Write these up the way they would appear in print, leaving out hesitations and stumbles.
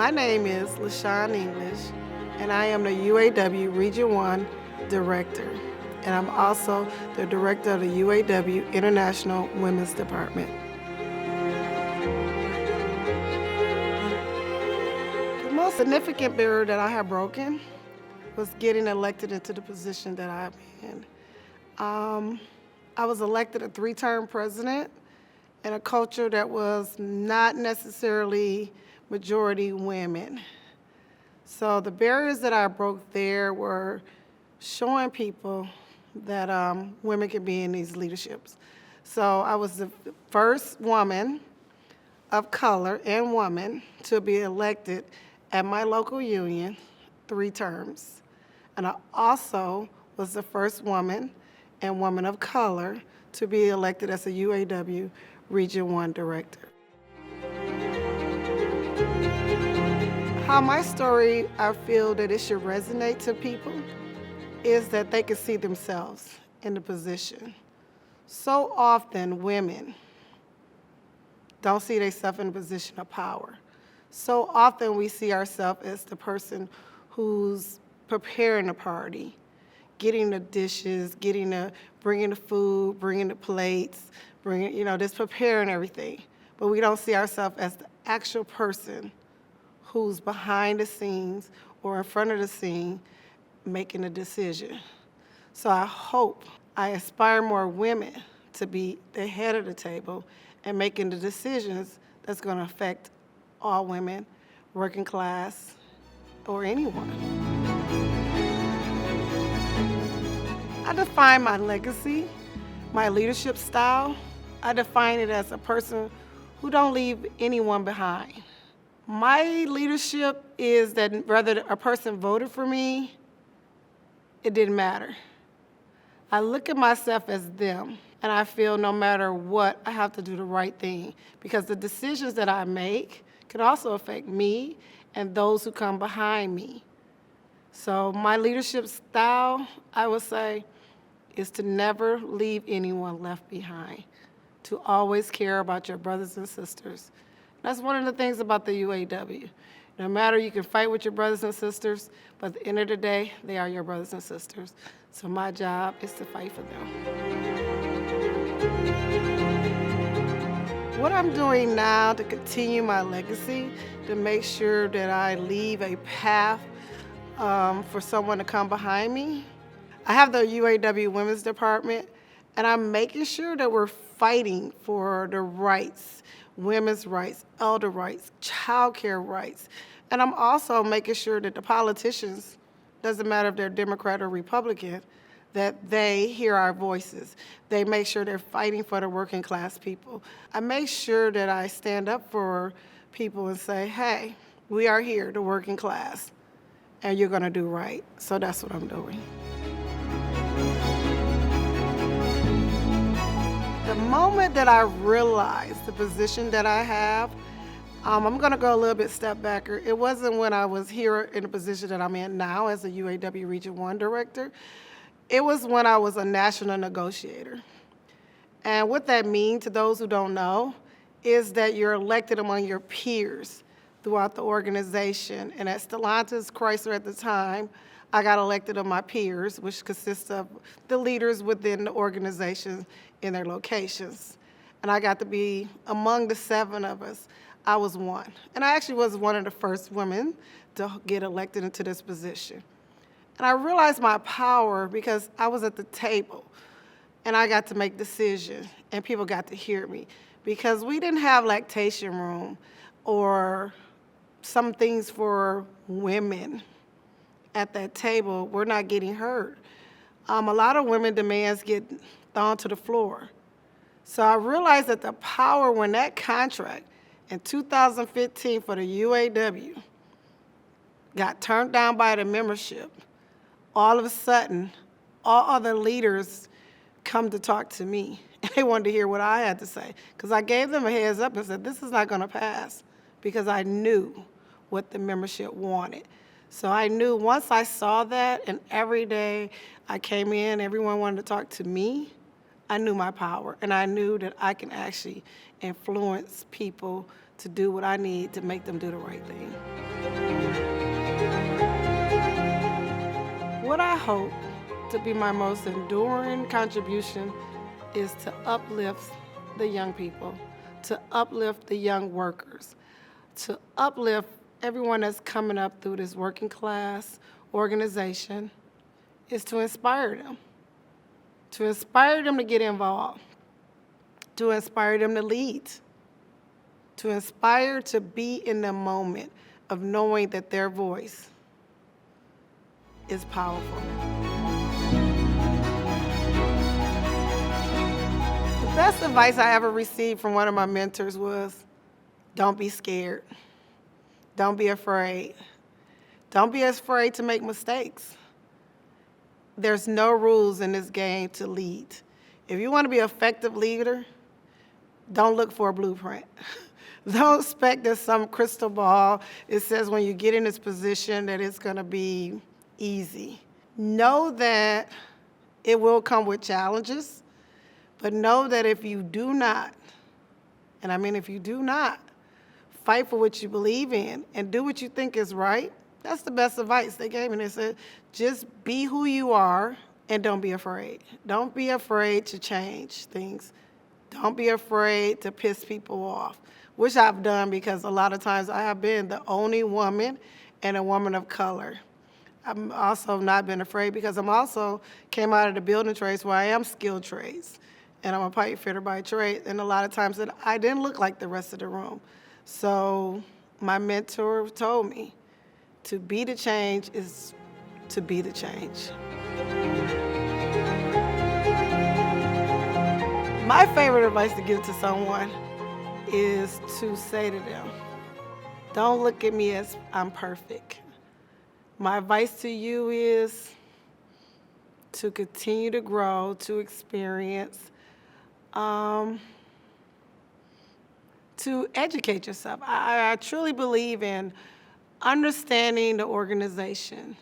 My name is LaShawn English, and I am the UAW Region 1 Director, and I'm also the Director of the UAW International Women's Department. The most significant barrier that I have broken was getting elected into the position that I'm in. I was elected a 3-term president in a culture that was not necessarily majority women. So the barriers that I broke there were showing people that women can be in these leaderships. So I was the first woman of color and woman to be elected at my local union 3 terms. And I also was the first woman and woman of color to be elected as a UAW Region 1 Director. How my story, I feel that it should resonate to people, is that they can see themselves in the position. So often women don't see themselves in a position of power. So often we see ourselves as the person who's preparing the party, getting the dishes, bringing the food, bringing the plates, just preparing everything. But we don't see ourselves as the actual person who's behind the scenes or in front of the scene making a decision. So I aspire more women to be the head of the table and making the decisions that's going to affect all women, working class, or anyone. I define my legacy, my leadership style. I define it as a person who don't leave anyone behind. My leadership is that whether a person voted for me, it didn't matter. I look at myself as them, and I feel no matter what, I have to do the right thing, because the decisions that I make can also affect me and those who come behind me. So my leadership style, I would say, is to never leave anyone left behind, to always care about your brothers and sisters. That's one of the things about the UAW. No matter, you can fight with your brothers and sisters, but at the end of the day, they are your brothers and sisters. So my job is to fight for them. What I'm doing now to continue my legacy, to make sure that I leave a path for someone to come behind me, I have the UAW Women's Department, and I'm making sure that we're fighting for the rights, women's rights, elder rights, child care rights. And I'm also making sure that the politicians, doesn't matter if they're Democrat or Republican, that they hear our voices. They make sure they're fighting for the working class people. I make sure that I stand up for people and say, hey, we are here, the working class, and you're gonna do right. So that's what I'm doing. The moment that I realized the position that I have, I'm going to go a little bit step back. It wasn't when I was here in the position that I'm in now as a UAW Region 1 Director. It was when I was a national negotiator. And what that means, to those who don't know, is that you're elected among your peers throughout the organization. And at Stellantis Chrysler at the time, I got elected of my peers, which consists of the leaders within the organization in their locations. And I got to be among the 7 of us. I was one. And I actually was one of the first women to get elected into this position. And I realized my power because I was at the table and I got to make decisions and people got to hear me, because we didn't have lactation room or some things for women at that table. We're not getting heard. A lot of women demands get thrown to the floor. So I realized that the power, when that contract in 2015 for the UAW got turned down by the membership, all of a sudden, all other leaders come to talk to me. And they wanted to hear what I had to say, because I gave them a heads up and said, this is not going to pass, because I knew what the membership wanted. So I knew once I saw that, and every day I came in, everyone wanted to talk to me, I knew my power, and I knew that I can actually influence people to do what I need to make them do the right thing. What I hope to be my most enduring contribution is to uplift the young people, to uplift the young workers, to uplift everyone that's coming up through this working class organization, is to inspire them to get involved, to inspire them to lead, to inspire to be in the moment of knowing that their voice is powerful. The best advice I ever received from one of my mentors was, don't be scared. Don't be afraid. Don't be afraid to make mistakes. There's no rules in this game to lead. If you want to be an effective leader, don't look for a blueprint. Don't expect that some crystal ball, it says when you get in this position that it's going to be easy. Know that it will come with challenges, but know that if you do not, and I mean if you do not, fight for what you believe in and do what you think is right, that's the best advice they gave me. They said, just be who you are and don't be afraid. Don't be afraid to change things. Don't be afraid to piss people off, which I've done because a lot of times I have been the only woman and a woman of color. I'm also not been afraid because I'm also came out of the building trades where I am skilled trades. And I'm a pipe fitter by trade. And a lot of times that I didn't look like the rest of the room. So my mentor told me to be the change is to be the change. My favorite advice to give to someone is to say to them, don't look at me as I'm perfect. My advice to you is to continue to grow, to experience, to educate yourself. I truly believe in understanding the organization.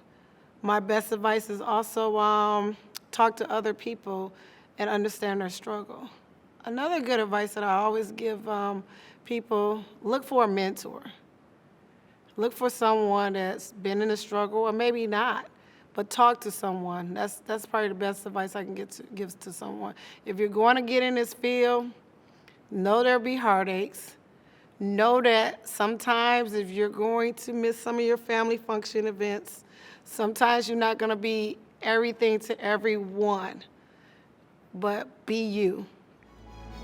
My best advice is also talk to other people and understand their struggle. Another good advice that I always give people, look for a mentor. Look for someone that's been in a struggle, or maybe not, but talk to someone. That's probably the best advice I can give to someone. If you're going to get in this field, know there'll be heartaches. Know that sometimes if you're going to miss some of your family function events, sometimes you're not going to be everything to everyone, but be you.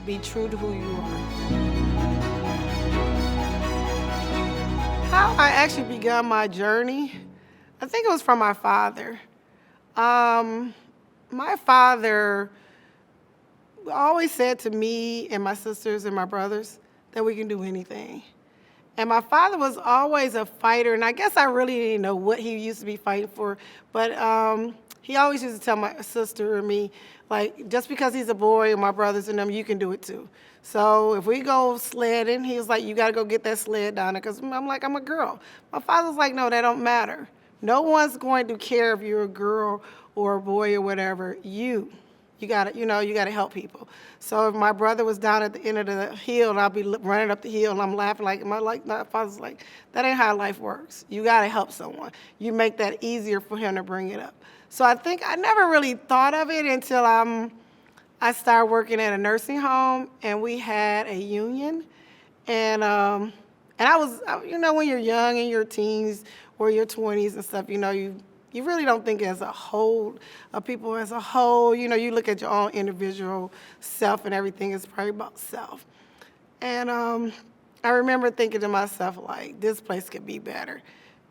Be true to who you are. How I actually began my journey, I think it was from my father. My father always said to me and my sisters and my brothers that we can do anything. And my father was always a fighter, and I guess I really didn't know what he used to be fighting for, but he always used to tell my sister and me, like, just because he's a boy and my brothers and them, you can do it too. So if we go sledding, he was like, you got to go get that sled down there, because I'm like, I'm a girl. My father's like, no, that don't matter. No one's going to care if you're a girl or a boy or whatever. You gotta help people. So if my brother was down at the end of the hill and I'll be running up the hill and I'm laughing my father's like, that ain't how life works. You gotta help someone. You make that easier for him to bring it up. So I think I never really thought of it until I started working at a nursing home and we had a union. And I was, when you're young in your teens or your 20s and stuff, you really don't think as a whole, of people as a whole. You look at your own individual self and everything is probably about self. And I remember thinking to myself, like, this place could be better.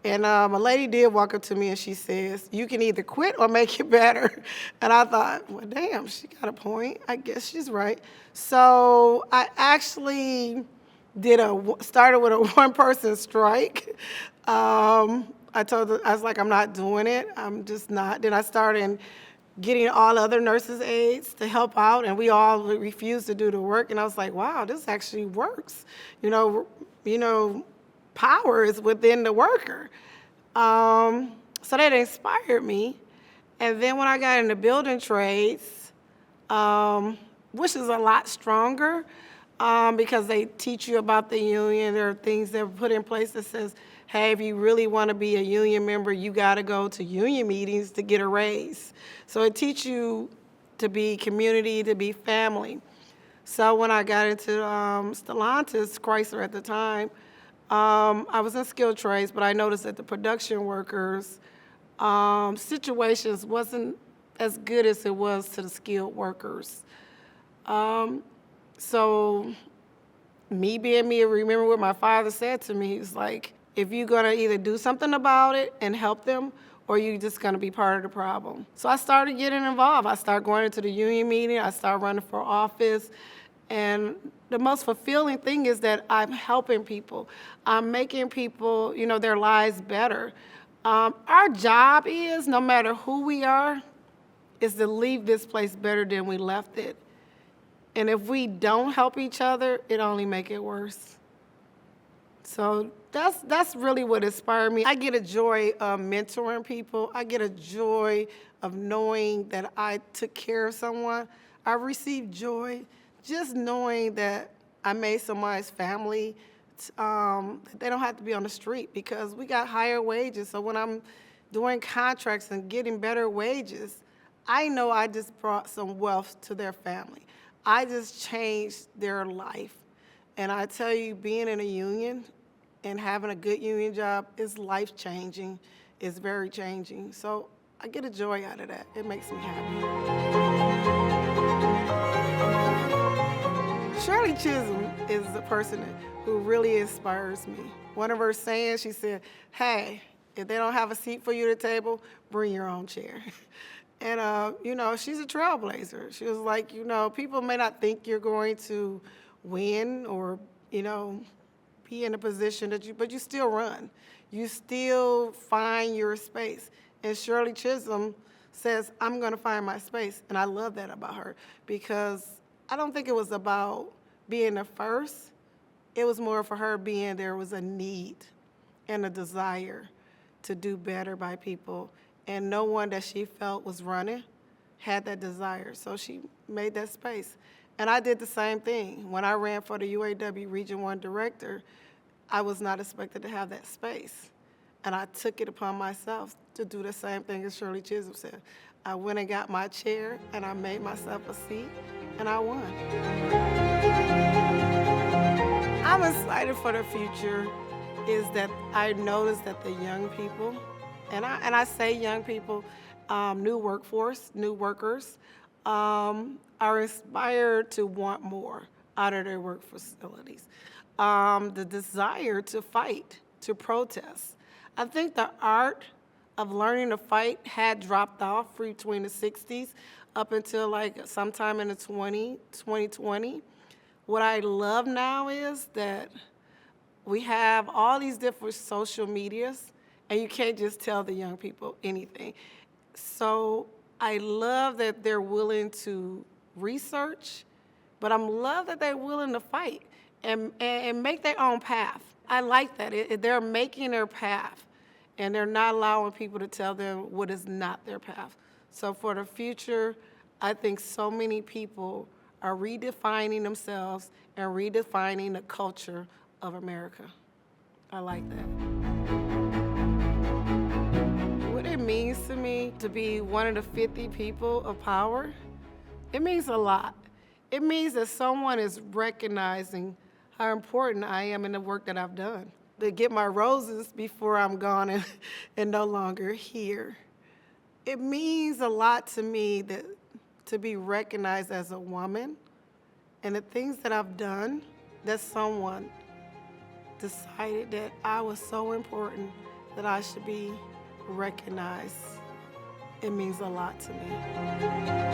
And a lady did walk up to me and she says, you can either quit or make it better. And I thought, well, damn, she got a point. I guess she's right. So I actually started with a one-person strike. I was like, I'm not doing it. I'm just not. Then I started getting all other nurses' aides to help out, and we all refused to do the work. And I was like, wow, this actually works. Power is within the worker. So that inspired me. And then when I got into building trades, which is a lot stronger, because they teach you about the union. There are things that are put in place that says, hey, if you really want to be a union member, you got to go to union meetings to get a raise. So it teaches you to be community, to be family. So when I got into Stellantis, Chrysler at the time, I was in skilled trades, but I noticed that the production workers' situations wasn't as good as it was to the skilled workers. So me being me, I remember what my father said to me. He was like, if you're going to either do something about it and help them, or you just going to be part of the problem. So I started getting involved. I started going into the union meeting. I started running for office. And the most fulfilling thing is that I'm helping people. I'm making people, their lives better. Our job is, no matter who we are, is to leave this place better than we left it. And if we don't help each other, it only make it worse. So that's really what inspired me. I get a joy of mentoring people. I get a joy of knowing that I took care of someone. I receive joy just knowing that I made somebody's family, they don't have to be on the street, because we got higher wages. So when I'm doing contracts and getting better wages, I know I just brought some wealth to their family. I just changed their life. And I tell you, being in a union and having a good union job is life-changing. It's very changing. So I get a joy out of that. It makes me happy. Shirley Chisholm is the person who really inspires me. One of her sayings, she said, hey, if they don't have a seat for you at the table, bring your own chair. And, she's a trailblazer. She was like, people may not think you're going to win or, be in a position but you still run. You still find your space. And Shirley Chisholm says, I'm going to find my space. And I love that about her, because I don't think it was about being the first. It was more for her being there was a need and a desire to do better by people. And no one that she felt was running had that desire. So she made that space. And I did the same thing. When I ran for the UAW Region 1 director, I was not expected to have that space. And I took it upon myself to do the same thing as Shirley Chisholm said. I went and got my chair, and I made myself a seat, and I won. I'm excited for the future, is that I noticed that the young people, and I say young people, new workforce, new workers, are inspired to want more out of their work facilities. The desire to fight, to protest. I think the art of learning to fight had dropped off between the 60s up until like sometime in the 2020. What I love now is that we have all these different social medias, and you can't just tell the young people anything. So I love that they're willing to research, but I love that they're willing to fight and make their own path. I like that. They're making their path, and they're not allowing people to tell them what is not their path. So for the future, I think so many people are redefining themselves and redefining the culture of America. I like that. What it means to me to be one of the 50 people of power, it means a lot. It means that someone is recognizing how important I am in the work that I've done. To get my roses before I'm gone and no longer here. It means a lot to me that to be recognized as a woman, and the things that I've done, that someone decided that I was so important that I should be recognized. It means a lot to me.